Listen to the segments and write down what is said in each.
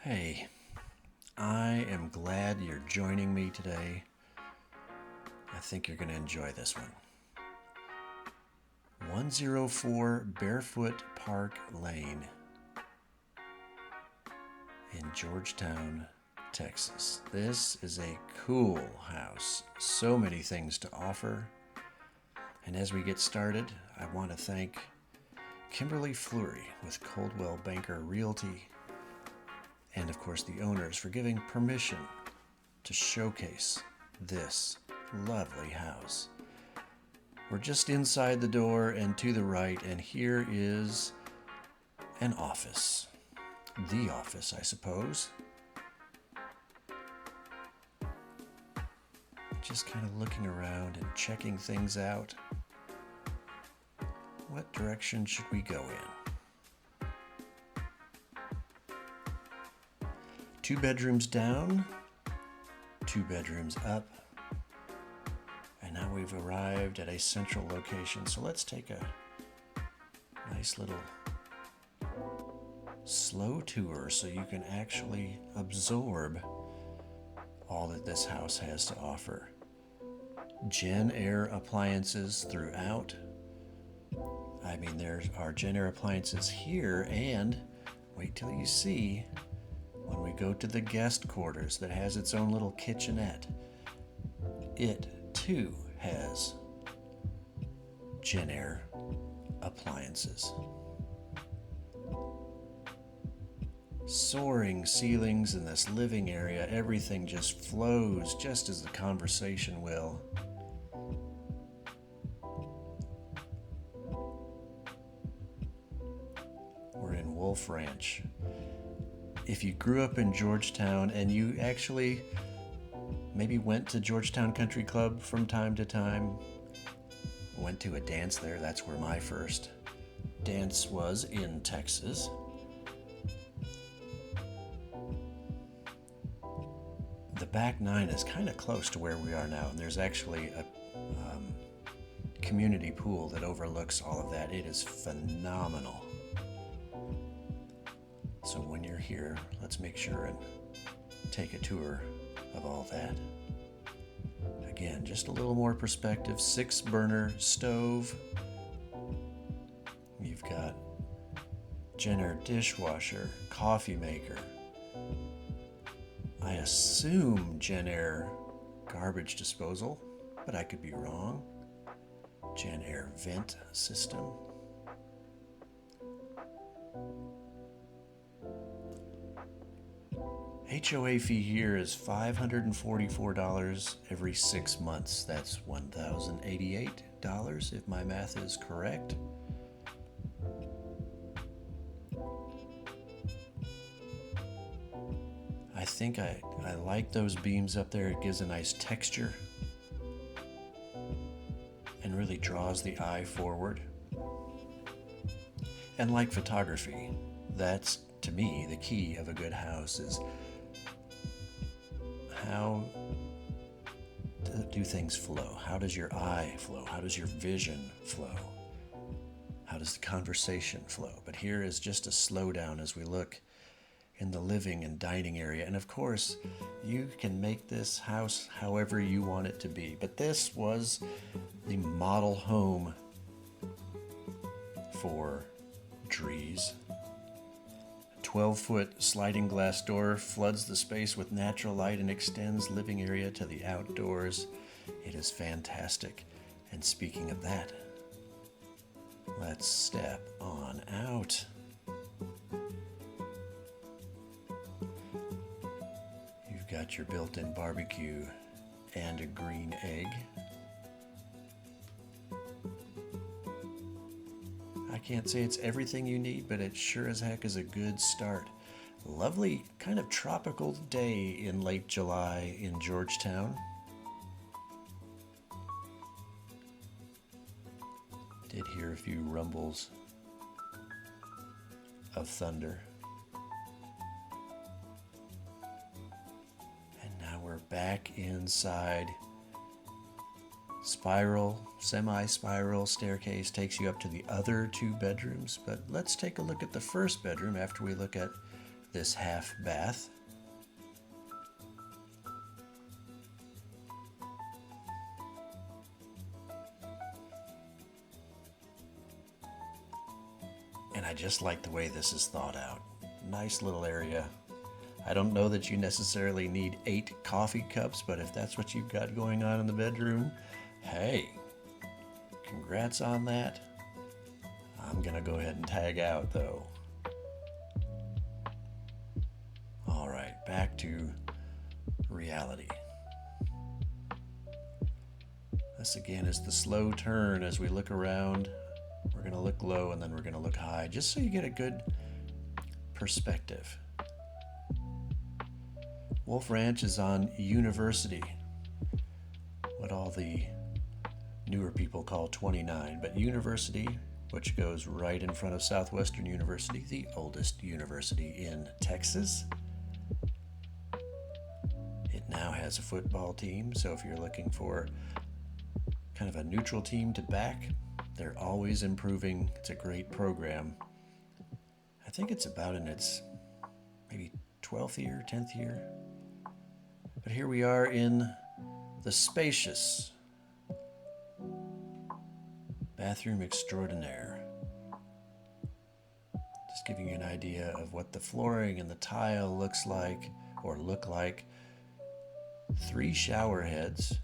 Hey, I am glad you're joining me today. I think you're going to enjoy this one. 104 Barefoot Park Lane in Georgetown, Texas. This is a cool house. So many things to offer. And as we get started, I want to thank Kimberlee Fleury with Coldwell Banker Realty and of course the owners for giving permission to showcase this lovely house. We're just inside the door and to the right, and here is an office. The office, I suppose. Just kind of looking around and checking things out. What direction should we go in? 2 bedrooms down, 2 bedrooms up, and now we've arrived at a central location. So let's take a nice little slow tour so you can actually absorb all that this house has to offer. Genair appliances throughout. I mean, there are Genair appliances here, and wait till you see when we go to the guest quarters that has its own little kitchenette. It too has Genair appliances. Soaring ceilings in this living area. Everything just flows just as the conversation will. We're in Wolf Ranch. If you grew up in Georgetown and you actually maybe went to Georgetown Country Club from time to time, went to a dance there, that's where my first dance was, in Texas. The back 9 is kind of close to where we are now, and there's actually a community pool that overlooks all of that. It is phenomenal. So when you're here, let's make sure and take a tour of all that. Again, just a little more perspective. 6-burner stove. You've got Genair dishwasher, coffee maker. I assume Genair garbage disposal, but I could be wrong. Genair vent system. HOA fee here is $544 every 6 months. That's $1,088 if my math is correct. I think I like those beams up there. It gives a nice texture and really draws the eye forward. And like photography, that's to me the key of a good house, is how do things flow? How does your eye flow? How does your vision flow? How does the conversation flow? But here is just a slowdown as we look in the living and dining area. And of course, you can make this house however you want it to be. But this was the model home for Drees. 12-foot sliding glass door floods the space with natural light and extends living area to the outdoors. It is fantastic. And speaking of that, let's step on out. You've got your built-in barbecue and a green egg. I can't say it's everything you need, but it sure as heck is a good start. Lovely kind of tropical day in late July in Georgetown. Did hear a few rumbles of thunder. And now we're back inside. Spiral, semi-spiral staircase takes you up to the other 2 bedrooms, but let's take a look at the first bedroom after we look at this half bath. And I just like the way this is thought out. Nice little area. I don't know that you necessarily need 8 coffee cups, but if that's what you've got going on in the bedroom, hey, congrats on that. I'm gonna go ahead and tag out though. All right, back to reality. This again is the slow turn as we look around. We're gonna look low and then we're gonna look high, just so you get a good perspective. Wolf Ranch is on University, what all the newer people call 29, but University, which goes right in front of Southwestern University, the oldest university in Texas. It now has a football team, so if you're looking for kind of a neutral team to back, they're always improving. It's a great program. I think it's about in its maybe 12th year, 10th year. But here we are in the spacious bathroom extraordinaire. Just giving you an idea of what the flooring and the tile looks like, or look like. 3 shower heads.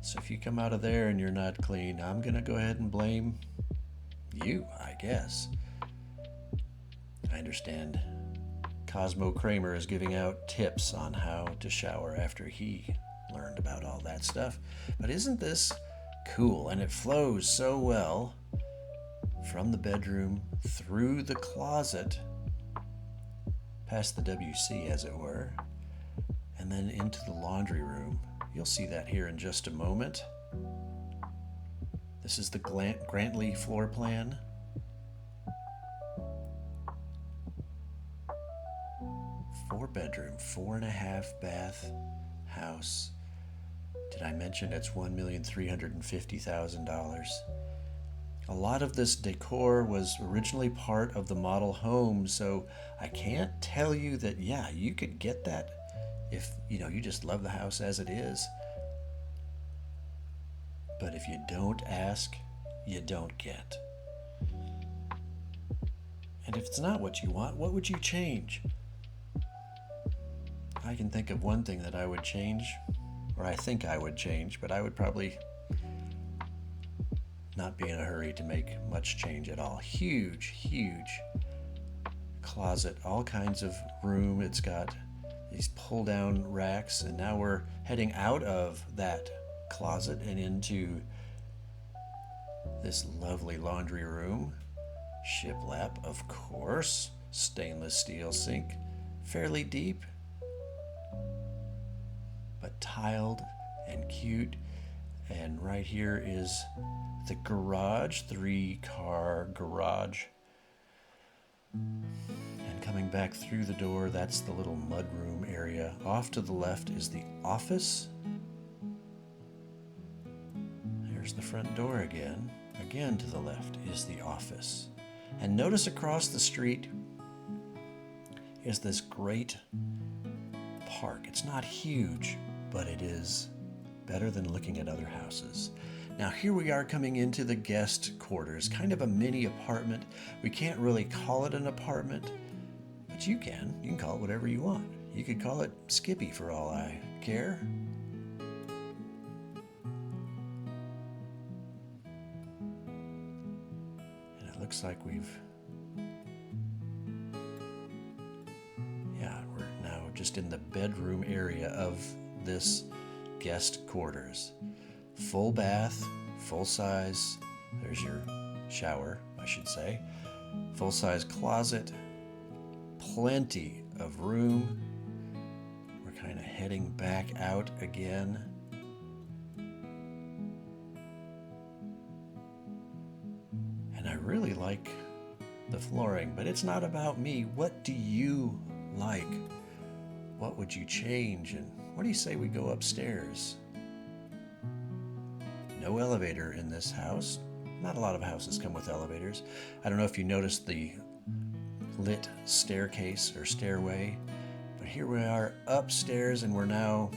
So if you come out of there and you're not clean, I'm gonna go ahead and blame you, I guess. I understand Cosmo Kramer is giving out tips on how to shower after he learned about all that stuff. But isn't this cool? And it flows so well from the bedroom through the closet, past the WC as it were, and then into the laundry room. You'll see that here in just a moment. This is the Grantley floor plan. Four-bedroom, 4.5-bath house. Did I mention it's $1,350,000? A lot of this decor was originally part of the model home, so I can't tell you that, yeah, you could get that if you just love the house as it is. But if you don't ask, you don't get. And if it's not what you want, what would you change? I can think of one thing that I would change, or I think I would change, but I would probably not be in a hurry to make much change at all. Huge, huge closet, all kinds of room. It's got these pull-down racks, and now we're heading out of that closet and into this lovely laundry room. Shiplap, of course. Stainless steel sink, fairly deep, but tiled and cute. And right here is the garage, 3-car garage. And coming back through the door, that's the little mudroom area. Off to the left is the office. There's the front door again. Again to the left is the office. And notice across the street is this great park. It's not huge, but it is better than looking at other houses. Now here we are coming into the guest quarters, kind of a mini apartment. We can't really call it an apartment, but you can call it whatever you want. You could call it Skippy for all I care. And it looks like we're now just in the bedroom area of this guest quarters. Full bath, full size, there's your shower, I should say. Full size closet, plenty of room. We're kind of heading back out again. And I really like the flooring, but it's not about me. What do you like? What would you change? And what do you say we go upstairs? No elevator in this house. Not a lot of houses come with elevators. I don't know if you noticed the lit staircase or stairway. But here we are upstairs, and we're now,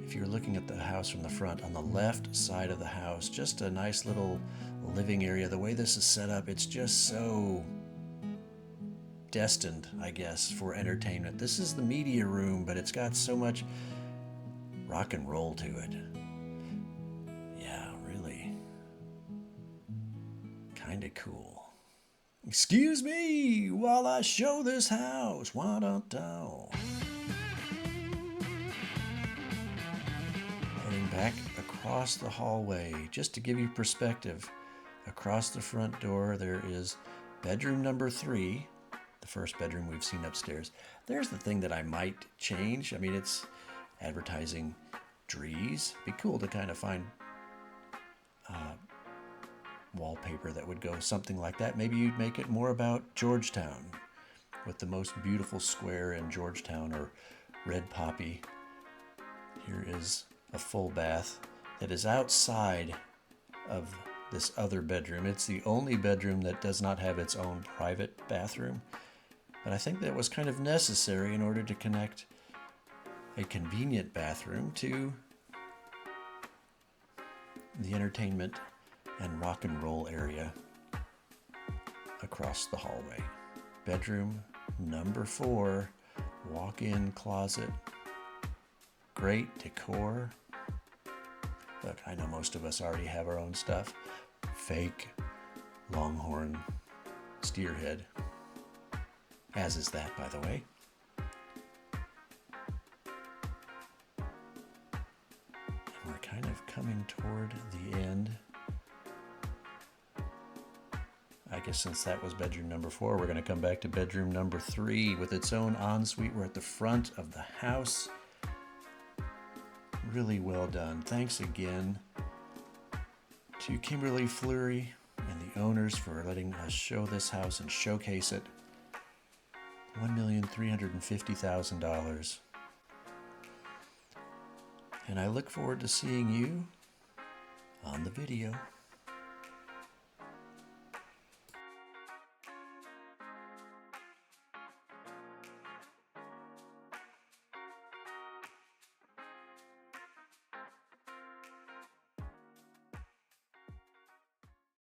if you're looking at the house from the front, on the left side of the house, just a nice little living area. The way this is set up, it's just so destined, I guess, for entertainment. This is the media room, but it's got so much rock and roll to it. Yeah, really kind of cool. Excuse me while I show this house. Why don't I? Heading back across the hallway, just to give you perspective, across the front door there is bedroom number 3, the first bedroom we've seen upstairs. There's the thing that I might change. I mean, it's advertising Drees. Be cool to kind of find wallpaper that would go something like that. Maybe you'd make it more about Georgetown, with the most beautiful square in Georgetown, or red poppy. Here is a full bath that is outside of this other bedroom. It's the only bedroom that does not have its own private bathroom, but I think that was kind of necessary in order to connect a convenient bathroom to the entertainment and rock and roll area across the hallway. Bedroom number 4, walk-in closet, great decor. Look, I know most of us already have our own stuff. Fake longhorn steerhead, as is that, by the way. And we're kind of coming toward the end. I guess since that was bedroom number 4, we're going to come back to bedroom number 3 with its own ensuite. We're at the front of the house. Really well done. Thanks again to Kimberlee, Fleury, and the owners for letting us show this house and showcase it. $1,350,000. And I look forward to seeing you on the video.